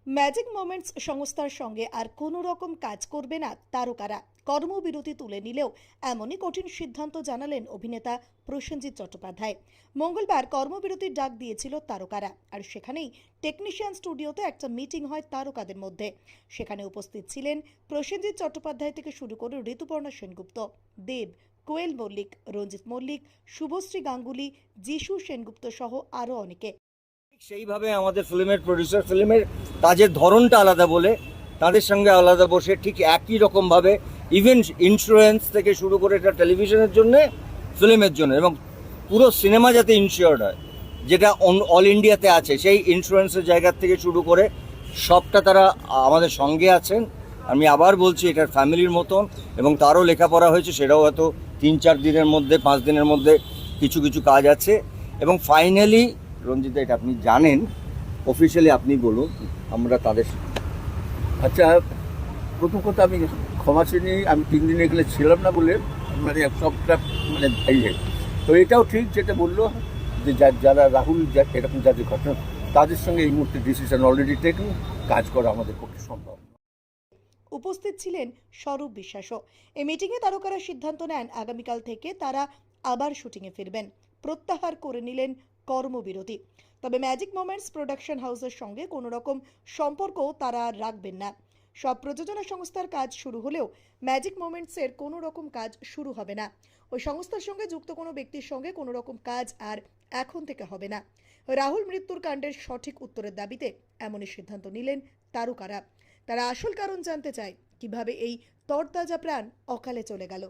Magic moments সংস্থার সঙ্গে আর কোনো রকম কাজ করবে না তারকারা। কর্মবিরতি তুলে নিলেও এমনই কঠিন সিদ্ধান্ত জানালেন অভিনেতা প্রসেনজিৎ চট্টোপাধ্যায়। মঙ্গলবার কর্মবিরতির ডাক দিয়েছিল তারকারা, আর সেখানেই টেকনিশিয়ান স্টুডিওতে একটা মিটিং হয় তারকাদের মধ্যে। সেখানে উপস্থিত ছিলেন প্রসেনজিৎ চট্টোপাধ্যায় থেকে শুরু করে ঋতুপর্ণা সেনগুপ্ত, দেব, কোয়েল মল্লিক, রঞ্জিত মল্লিক, শুভশ্রী গাঙ্গুলি, যিশু সেনগুপ্ত সহ আরও অনেকে। সেইভাবে আমাদের ফিল্মের প্রডিউসার ফিল্মের কাজের ধরনটা আলাদা বলে তাদের সঙ্গে আলাদা বসে ঠিক একই রকমভাবে ইভেন ইন্স্যুরেন্স থেকে শুরু করে এটা টেলিভিশনের জন্য, ফিল্মের জন্য এবং পুরো সিনেমা যাতে ইনশিওর্ড হয়, যেটা অল ইন্ডিয়াতে আছে, সেই ইন্স্যুরেন্সের জায়গা থেকে শুরু করে সবটা তারা আমাদের সঙ্গে আছেন। আমি আবার বলছি, এটার ফ্যামিলির মতন এবং তারও লেখাপড়া হয়েছে, সেটাও হয়তো 3-4 দিনের মধ্যে 5 দিনের মধ্যে কিছু কিছু কাজ আছে। এবং ফাইনালি রঞ্জিত, এটা আপনি জানেন, অফিসিয়ালি আপনি বলুন, আমরা তাদের আচ্ছা, প্রথম কথা আমি ক্ষমা চিনি, আমি 3 দিন এখানে ছিলাম না বলে মানে সবটা মানে তো এটাও ঠিক যেটা বললো যে যারা রাহুল এরকম যাদের ঘটনা, তাদের সঙ্গে এই মুহূর্তে ডিসিশন অলরেডি টেকেন, কাজ করা আমাদের পক্ষে সম্ভব। উপস্থিত ছিলেন স্বরূপ বিশ্বাসও। এই মিটিংয়ে তারকারা সিদ্ধান্ত নেন আগামীকাল থেকে তারা আবার শুটিংয়ে ফিরবেন, প্রত্যাহার করে নিলেন কর্মবিরতি। তবে ম্যাজিক মোমেন্টস প্রোডাকশন হাউসের সঙ্গে কোনো রকম সম্পর্কও তারা আর রাখবেন না। সব প্রযোজনা সংস্থার কাজ শুরু হলেও ম্যাজিক মোমেন্টসের কোনো রকম কাজ শুরু হবে না। ওই সংস্থার সঙ্গে যুক্ত কোনো ব্যক্তির সঙ্গে কোনো রকম কাজ আর এখন থেকে হবে না। রাহুল মৃত্যুর কাণ্ডের সঠিক উত্তরের দাবিতে এমনই সিদ্ধান্ত নিলেন তারকারা। তারা আসল কারণ জানতে চায়, কিভাবে এই তরতাজা প্রাণ অকালে চলে গেল।